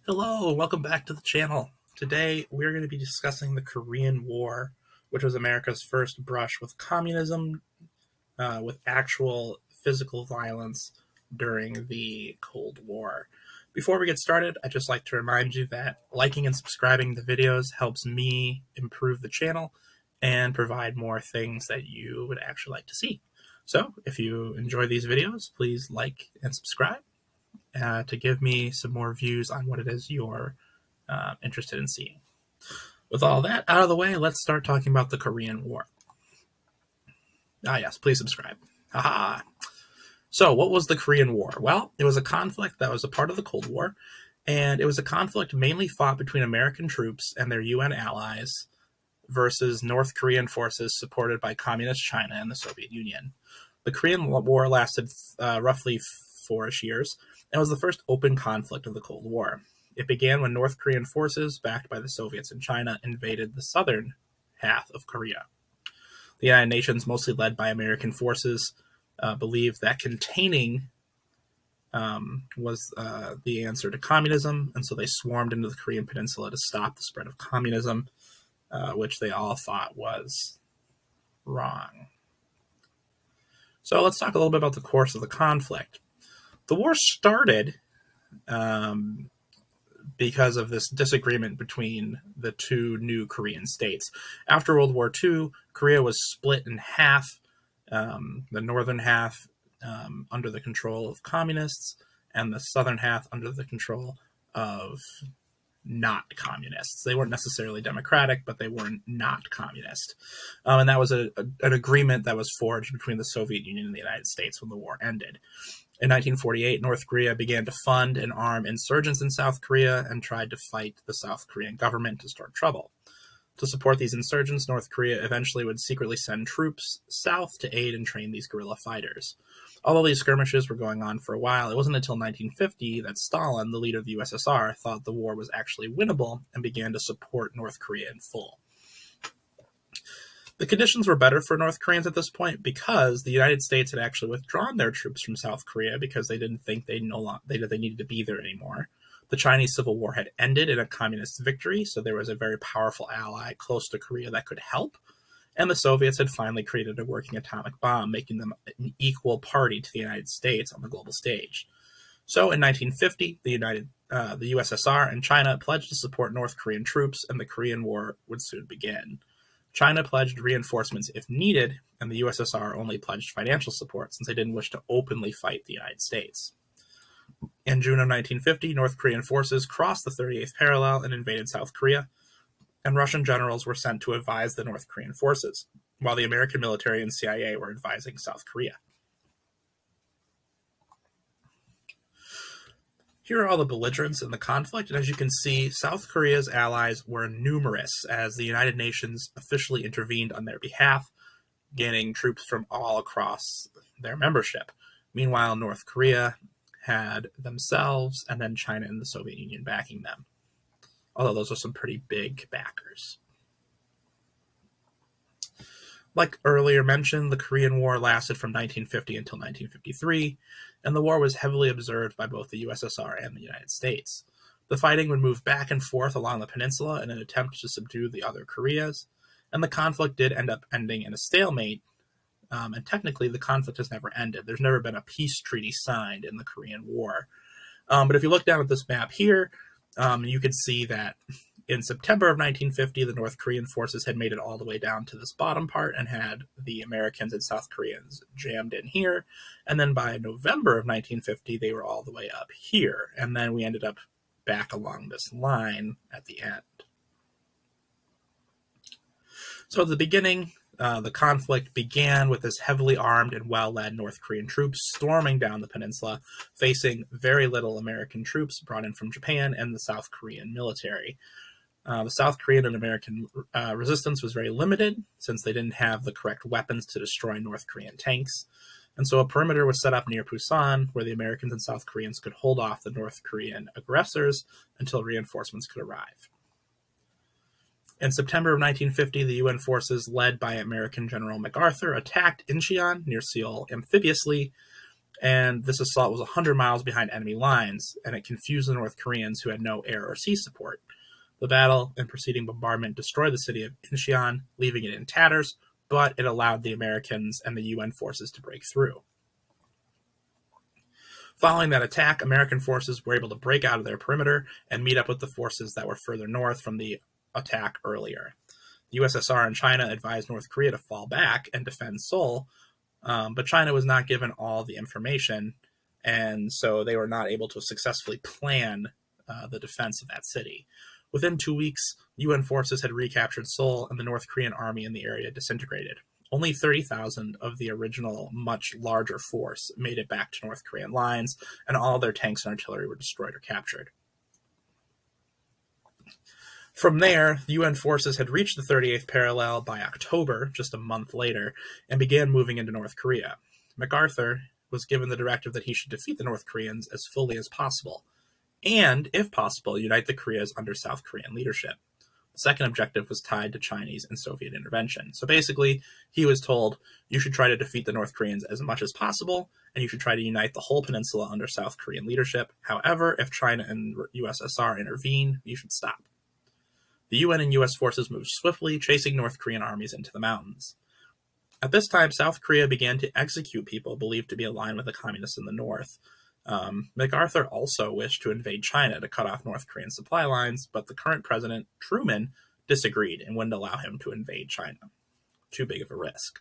Hello, welcome back to the channel. Today we're going to be discussing the Korean War, which was America's first brush with communism, with actual physical violence during the Cold War. Before we get started, I'd just like to remind you that liking and subscribing to videos helps me improve the channel and provide more things that you would actually like to see. So if you enjoy these videos, please like and subscribe to give me some more views on what it is you're interested in seeing. With all that out of the way, let's start talking about the Korean War. Yes, please subscribe. Haha. So, what was the Korean War? Well, it was a conflict that was a part of the Cold War, and it was a conflict mainly fought between American troops and their UN allies versus North Korean forces supported by Communist China and the Soviet Union. The Korean War lasted roughly 4-ish years and was the first open conflict of the Cold War. It began when North Korean forces, backed by the Soviets and China, invaded the southern half of Korea. The United Nations, mostly led by American forces, believed that containing was the answer to communism, and so they swarmed into the Korean peninsula to stop the spread of communism, which they all thought was wrong. So let's talk a little bit about the course of the conflict. The war started because of this disagreement between the two new Korean states. After World War II, Korea was split in half, the northern half under the control of communists, and the southern half under the control of not communists. They weren't necessarily democratic, but they were not communist. And that was an agreement that was forged between the Soviet Union and the United States when the war ended. In 1948, North Korea began to fund and arm insurgents in South Korea and tried to fight the South Korean government to start trouble. To support these insurgents, North Korea eventually would secretly send troops south to aid and train these guerrilla fighters. Although these skirmishes were going on for a while, it wasn't until 1950 that Stalin, the leader of the USSR, thought the war was actually winnable and began to support North Korea in full. The conditions were better for North Koreans at this point because the United States had actually withdrawn their troops from South Korea because they didn't think they needed to be there anymore. The Chinese Civil War had ended in a communist victory, so there was a very powerful ally close to Korea that could help. And the Soviets had finally created a working atomic bomb, making them an equal party to the United States on the global stage. So in 1950, the USSR and China pledged to support North Korean troops, and the Korean War would soon begin. China pledged reinforcements if needed, and the USSR only pledged financial support since they didn't wish to openly fight the United States. In June of 1950, North Korean forces crossed the 38th parallel and invaded South Korea, and Russian generals were sent to advise the North Korean forces, while the American military and CIA were advising South Korea. Here are all the belligerents in the conflict, and as you can see, South Korea's allies were numerous as the United Nations officially intervened on their behalf, gaining troops from all across their membership. Meanwhile, North Korea had themselves and then China and the Soviet Union backing them, although those are some pretty big backers. Like earlier mentioned, the Korean War lasted from 1950 until 1953, and the war was heavily observed by both the USSR and the United States. The fighting would move back and forth along the peninsula in an attempt to subdue the other Koreas, and the conflict did end up ending in a stalemate, and technically the conflict has never ended. There's never been a peace treaty signed in the Korean War. But if you look down at this map here, you can see that in September of 1950, the North Korean forces had made it all the way down to this bottom part and had the Americans and South Koreans jammed in here. And then by November of 1950, they were all the way up here. And then we ended up back along this line at the end. So at the beginning, the conflict began with this heavily armed and well-led North Korean troops storming down the peninsula, facing very little American troops brought in from Japan and the South Korean military. The South Korean and American resistance was very limited since they didn't have the correct weapons to destroy North Korean tanks. And so a perimeter was set up near Pusan where the Americans and South Koreans could hold off the North Korean aggressors until reinforcements could arrive. In September of 1950, the UN forces led by American General MacArthur attacked Incheon near Seoul amphibiously, and this assault was 100 miles behind enemy lines, and it confused the North Koreans who had no air or sea support. The battle and preceding bombardment destroyed the city of Incheon, leaving it in tatters, but it allowed the Americans and the UN forces to break through. Following that attack, American forces were able to break out of their perimeter and meet up with the forces that were further north from the attack earlier. The USSR and China advised North Korea to fall back and defend Seoul, but China was not given all the information, and so they were not able to successfully plan the defense of that city. Within 2 weeks, UN forces had recaptured Seoul, and the North Korean army in the area disintegrated. Only 30,000 of the original, much larger force made it back to North Korean lines, and all their tanks and artillery were destroyed or captured. From there, the UN forces had reached the 38th parallel by October, just a month later, and began moving into North Korea. MacArthur was given the directive that he should defeat the North Koreans as fully as possible, and, if possible, unite the Koreas under South Korean leadership. The second objective was tied to Chinese and Soviet intervention. So basically, he was told, you should try to defeat the North Koreans as much as possible, and you should try to unite the whole peninsula under South Korean leadership. However, if China and USSR intervene, you should stop. The UN and US forces moved swiftly, chasing North Korean armies into the mountains. At this time, South Korea began to execute people believed to be aligned with the communists in the north. MacArthur also wished to invade China to cut off North Korean supply lines, but the current president, Truman, disagreed and wouldn't allow him to invade China. Too big of a risk.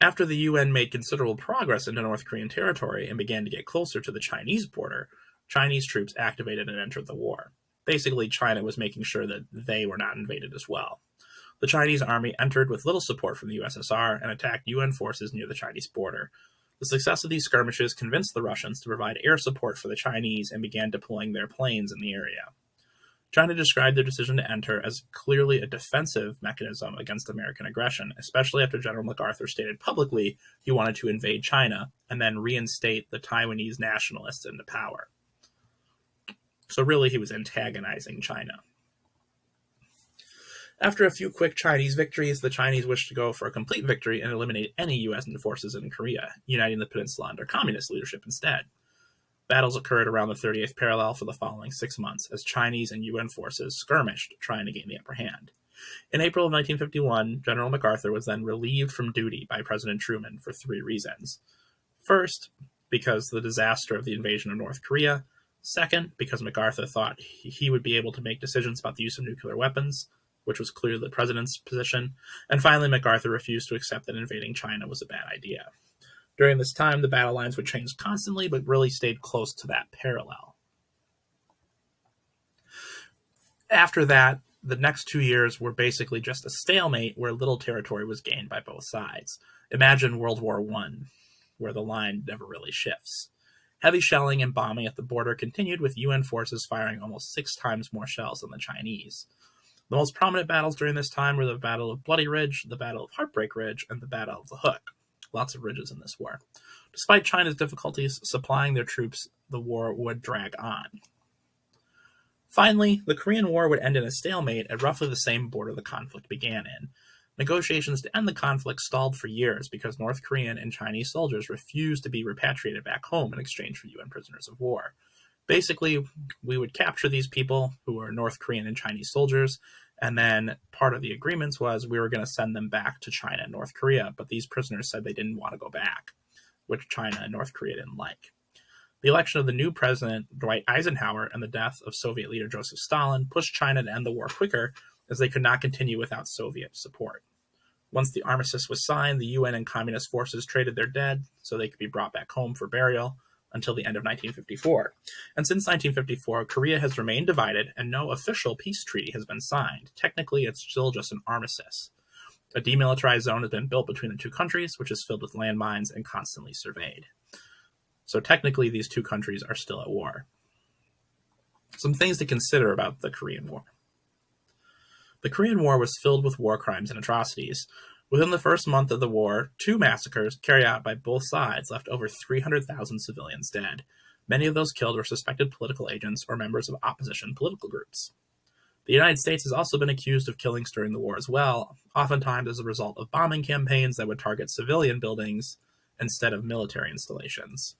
After the UN made considerable progress into North Korean territory and began to get closer to the Chinese border, Chinese troops activated and entered the war. Basically, China was making sure that they were not invaded as well. The Chinese army entered with little support from the USSR and attacked UN forces near the Chinese border. The success of these skirmishes convinced the Russians to provide air support for the Chinese and began deploying their planes in the area. China described their decision to enter as clearly a defensive mechanism against American aggression, especially after General MacArthur stated publicly he wanted to invade China and then reinstate the Taiwanese nationalists into power. So really, he was antagonizing China. After a few quick Chinese victories, the Chinese wished to go for a complete victory and eliminate any U.S. forces in Korea, uniting the peninsula under communist leadership instead. Battles occurred around the 38th parallel for the following 6 months, as Chinese and UN forces skirmished, trying to gain the upper hand. In April of 1951, General MacArthur was then relieved from duty by President Truman for 3 reasons. First, because of the disaster of the invasion of North Korea. Second, because MacArthur thought he would be able to make decisions about the use of nuclear weapons, which was clearly the president's position. And finally, MacArthur refused to accept that invading China was a bad idea. During this time, the battle lines would change constantly, but really stayed close to that parallel. After that, the next 2 years were basically just a stalemate where little territory was gained by both sides. Imagine World War I, where the line never really shifts. Heavy shelling and bombing at the border continued, with UN forces firing almost 6 times more shells than the Chinese. The most prominent battles during this time were the Battle of Bloody Ridge, the Battle of Heartbreak Ridge, and the Battle of the Hook. Lots of ridges in this war. Despite China's difficulties supplying their troops, the war would drag on. Finally, the Korean War would end in a stalemate at roughly the same border the conflict began in. Negotiations to end the conflict stalled for years because North Korean and Chinese soldiers refused to be repatriated back home in exchange for UN prisoners of war. Basically, we would capture these people who were North Korean and Chinese soldiers, and then part of the agreements was we were going to send them back to China and North Korea, but these prisoners said they didn't want to go back, which China and North Korea didn't like. The election of the new president, Dwight Eisenhower, and the death of Soviet leader Joseph Stalin pushed China to end the war quicker, as they could not continue without Soviet support. Once the armistice was signed, the UN and communist forces traded their dead so they could be brought back home for burial until the end of 1954. And since 1954, Korea has remained divided and no official peace treaty has been signed. Technically, it's still just an armistice. A demilitarized zone has been built between the two countries, which is filled with landmines and constantly surveyed. So technically, these two countries are still at war. Some things to consider about the Korean War. The Korean War was filled with war crimes and atrocities. Within the first month of the war, 2 massacres carried out by both sides left over 300,000 civilians dead. Many of those killed were suspected political agents or members of opposition political groups. The United States has also been accused of killings during the war as well, oftentimes as a result of bombing campaigns that would target civilian buildings instead of military installations.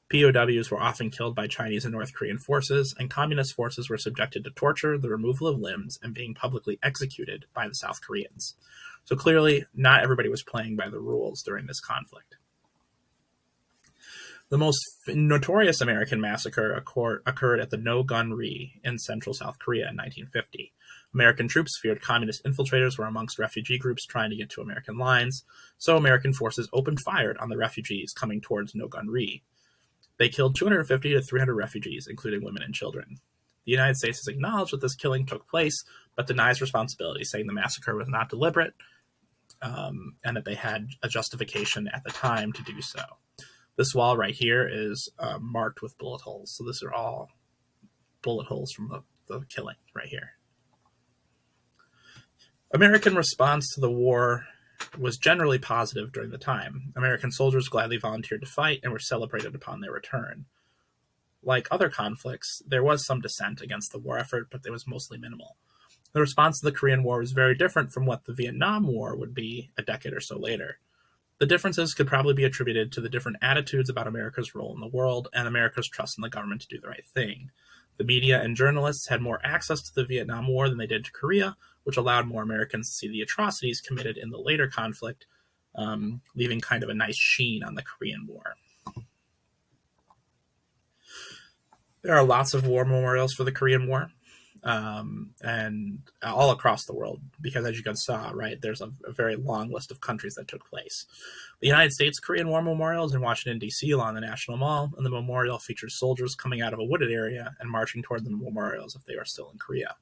POWs were often killed by Chinese and North Korean forces, and communist forces were subjected to torture, the removal of limbs, and being publicly executed by the South Koreans. So clearly, not everybody was playing by the rules during this conflict. The most notorious American massacre occurred at the No-Gun-Ri in central South Korea in 1950. American troops feared communist infiltrators were amongst refugee groups trying to get to American lines, so American forces opened fire on the refugees coming towards No-Gun-Ri. They killed 250 to 300 refugees, including women and children. The United States has acknowledged that this killing took place, but denies responsibility, saying the massacre was not deliberate and that they had a justification at the time to do so. This wall right here is marked with bullet holes. So these are all bullet holes from the killing right here. American response to the war was generally positive during the time. American soldiers gladly volunteered to fight and were celebrated upon their return. Like other conflicts, there was some dissent against the war effort, but it was mostly minimal. The response to the Korean War was very different from what the Vietnam War would be a decade or so later. The differences could probably be attributed to the different attitudes about America's role in the world and America's trust in the government to do the right thing. The media and journalists had more access to the Vietnam War than they did to Korea, which allowed more Americans to see the atrocities committed in the later conflict, leaving kind of a nice sheen on the Korean War. There are lots of war memorials for the Korean War, and all across the world, because as you guys saw, right, there's a very long list of countries that took place. The United States Korean War Memorial is in Washington, D.C. along the National Mall, and the memorial features soldiers coming out of a wooded area and marching toward the memorials if they are still in Korea.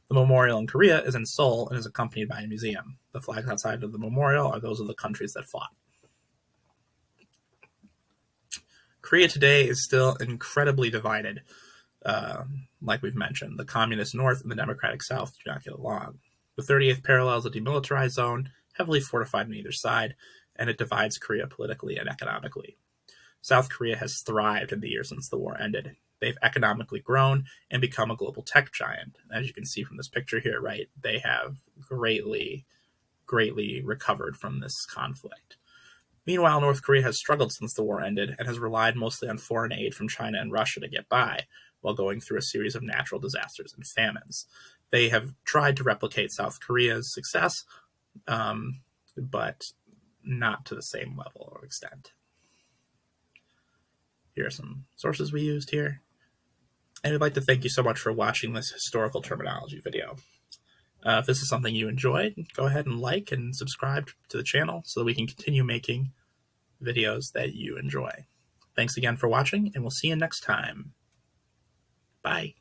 The memorial in Korea is in Seoul and is accompanied by a museum. The flags outside of the memorial are those of the countries that fought. Korea today is still incredibly divided. Like we've mentioned, the communist North and the democratic South do not get along. The 38th parallel is a demilitarized zone, heavily fortified on either side, and it divides Korea politically and economically. South Korea has thrived in the years since the war ended. They've economically grown and become a global tech giant. As you can see from this picture here, right, they have greatly recovered from this conflict. Meanwhile, North Korea has struggled since the war ended and has relied mostly on foreign aid from China and Russia to get by, while going through a series of natural disasters and famines. They have tried to replicate South Korea's success, but not to the same level or extent. Here are some sources we used here. And I'd like to thank you so much for watching this historical terminology video. If this is something you enjoyed, go ahead and like and subscribe to the channel so that we can continue making videos that you enjoy. Thanks again for watching, and we'll see you next time. Bye.